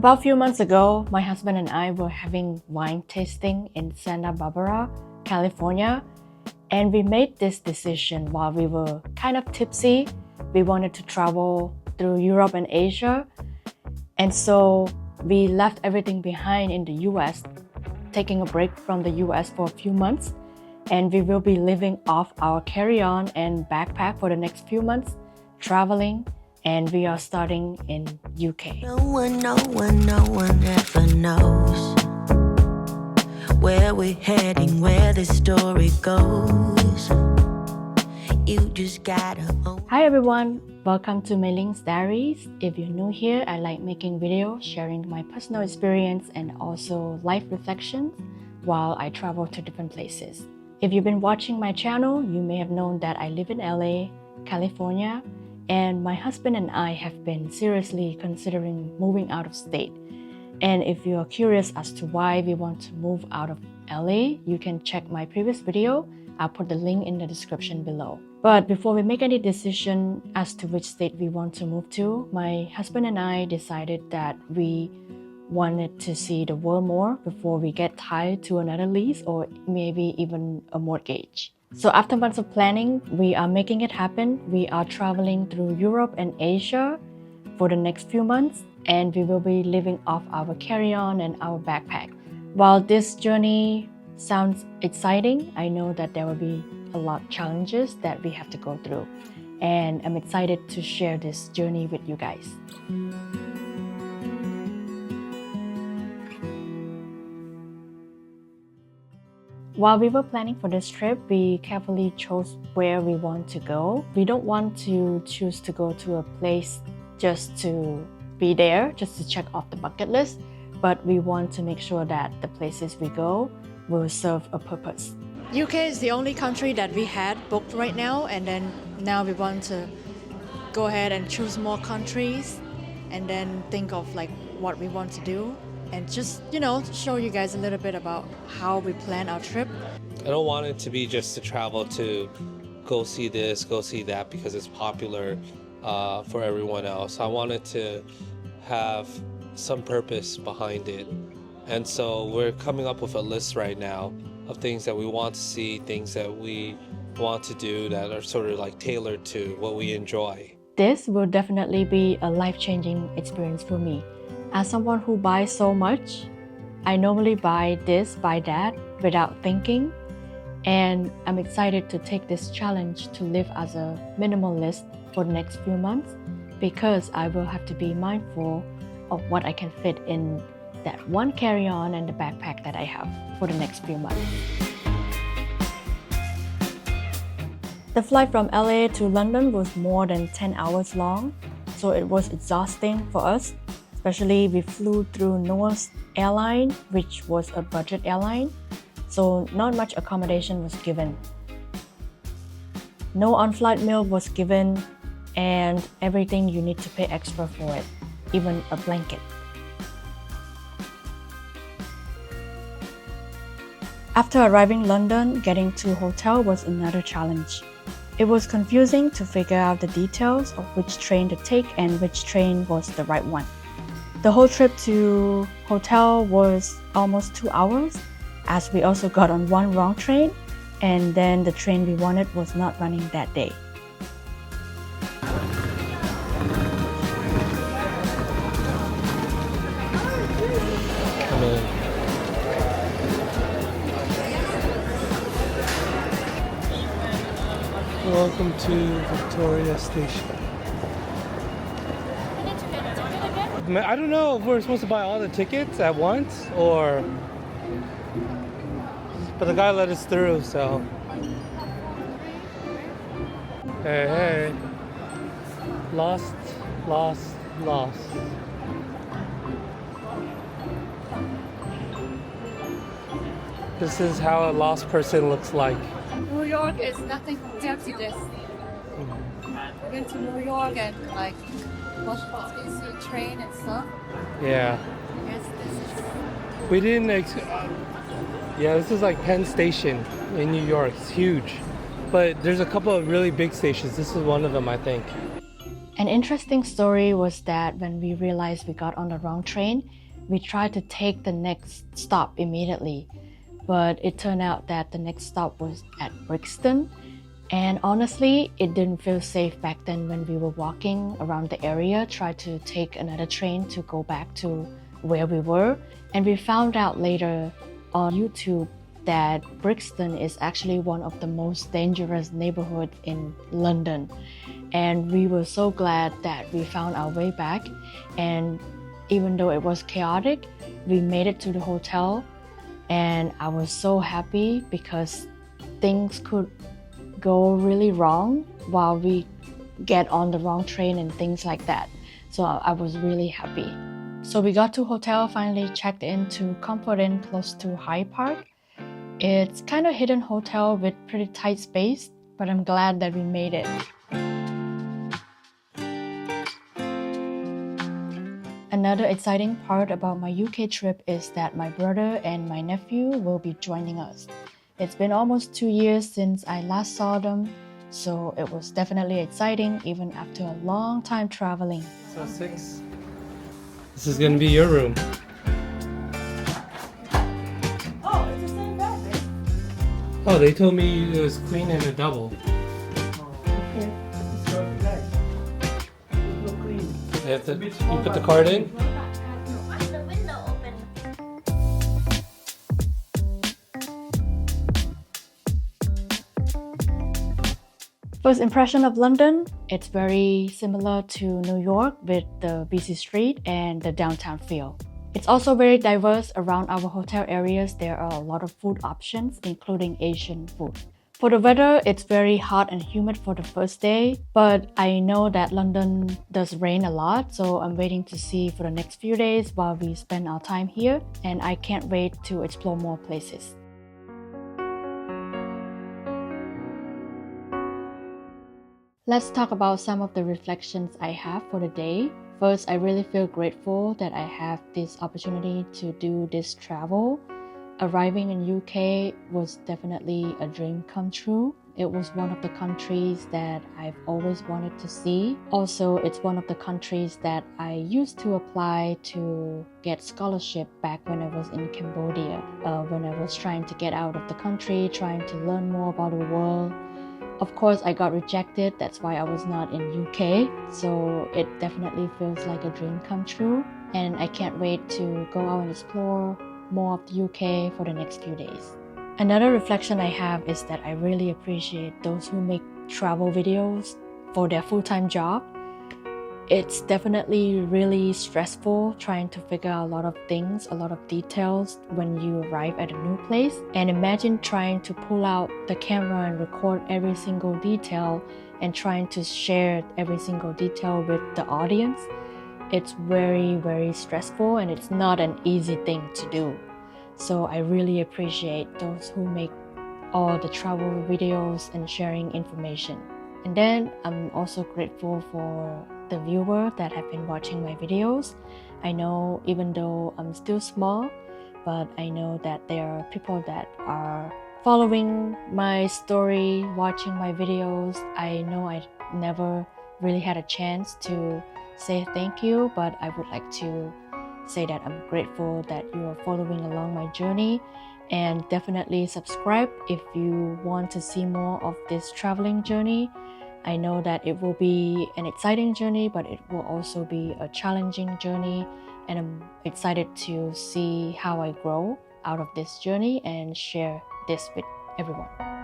About a few months ago, my husband and I were having wine tasting in Santa Barbara, California, and we made this decision while we were kind of tipsy. We wanted to travel through Europe and Asia, and so we left everything behind in the US, taking a break from the US for a few months, and we will be living off our carry-on and backpack for the next few months, traveling, and we are starting in UK. No one ever knows where we're heading, where the story goes. You just gotta own. Hi everyone, welcome to Diaries. If you're new here, I like making videos sharing my personal experience and also life reflections while I travel to different places. If you've been watching my channel, you may have known that I live in LA, California, and my husband and I have been seriously considering moving out of state. And if you are curious as to why we want to move out of LA, you can check my previous video. I'll put the link in the description below. But before we make any decision as to which state we want to move to, my husband and I decided that we wanted to see the world more before we get tied to another lease or maybe even a mortgage. So after months of planning, we are making it happen. We are traveling through Europe and Asia for the next few months, and we will be living off our carry-on and our backpack. While this journey sounds exciting, I know that there will be a lot of challenges that we have to go through, and I'm excited to share this journey with you guys. While we were planning for this trip, we carefully chose where we want to go. We don't want to choose to go to a place just to be there, just to check off the bucket list, but we want to make sure that the places we go will serve a purpose. UK is the only country that we had booked right now, and then now we want to go ahead and choose more countries and then think of like what we want to do and just, show you guys a little bit about how we plan our trip. I don't want it to be just to travel to go see this, go see that because it's popular for everyone else. I want it to have some purpose behind it. And so we're coming up with a list right now of things that we want to see, things that we want to do that are sort of like tailored to what we enjoy. This will definitely be a life-changing experience for me. As someone who buys so much, I normally buy this, buy that without thinking. And I'm excited to take this challenge to live as a minimalist for the next few months because I will have to be mindful of what I can fit in that one carry-on and the backpack that I have for the next few months. The flight from LA to London was more than 10 hours long, so it was exhausting for us. Especially we flew through North Airline, which was a budget airline, so not much accommodation was given. No on-flight meal was given, and everything you need to pay extra for it, even a blanket. After arriving in London, getting to a hotel was another challenge. It was confusing to figure out the details of which train to take and which train was the right one. The whole trip to hotel was almost 2 hours, as we also got on one wrong train, and then the train we wanted was not running that day. Come in. Welcome to Victoria Station. I don't know if we're supposed to buy all the tickets at once or... But the guy let us through, so... Hey. Lost. This is how a lost person looks like. New York is nothing compared to this. I went to New York and like watched the train and stuff. Yeah. Yes, this is. We didn't. Yeah, this is like Penn Station in New York. It's huge. But there's a couple of really big stations. This is one of them, I think. An interesting story was that when we realized we got on the wrong train, we tried to take the next stop immediately, but it turned out that the next stop was at Brixton. And honestly, it didn't feel safe back then when we were walking around the area, tried to take another train to go back to where we were. And we found out later on YouTube that Brixton is actually one of the most dangerous neighborhoods in London. And we were so glad that we found our way back. And even though it was chaotic, we made it to the hotel. And I was so happy because things could go really wrong while we get on the wrong train and things like that. So I was really happy. So we got to hotel, finally checked in to Comfort Inn close to Hyde Park. It's kind of hidden hotel with pretty tight space, but I'm glad that we made it. Another exciting part about my UK trip is that my brother and my nephew will be joining us. It's been almost 2 years since I last saw them, so it was definitely exciting even after a long time traveling. So 6. This is gonna be your room. Oh, it's the same bed. Oh, they told me it was queen and a double. Okay. It's so black. It's so clean. You have to, you put the card in? The window open. First impression of London, it's very similar to New York with the busy street and the downtown feel. It's also very diverse. Around our hotel areas, there are a lot of food options, including Asian food. For the weather, it's very hot and humid for the first day, but I know that London does rain a lot, so I'm waiting to see for the next few days while we spend our time here, and I can't wait to explore more places. Let's talk about some of the reflections I have for the day. First, I really feel grateful that I have this opportunity to do this travel. Arriving in UK was definitely a dream come true. It was one of the countries that I've always wanted to see. Also, it's one of the countries that I used to apply to get scholarship back when I was in Cambodia, when I was trying to get out of the country, trying to learn more about the world. Of course, I got rejected, that's why I was not in UK, so it definitely feels like a dream come true, and I can't wait to go out and explore more of the UK for the next few days. Another reflection I have is that I really appreciate those who make travel videos for their full-time job. It's definitely really stressful trying to figure out a lot of things, a lot of details when you arrive at a new place. And imagine trying to pull out the camera and record every single detail and trying to share every single detail with the audience. It's very, very stressful and it's not an easy thing to do. So I really appreciate those who make all the travel videos and sharing information. And then I'm also grateful for the viewer that have been watching my videos. I know even though I'm still small, but I know that there are people that are following my story, watching my videos. I know I never really had a chance to say thank you, but I would like to say that I'm grateful that you are following along my journey, and definitely subscribe if you want to see more of this traveling journey. I know that it will be an exciting journey, but it will also be a challenging journey, and I'm excited to see how I grow out of this journey and share this with everyone.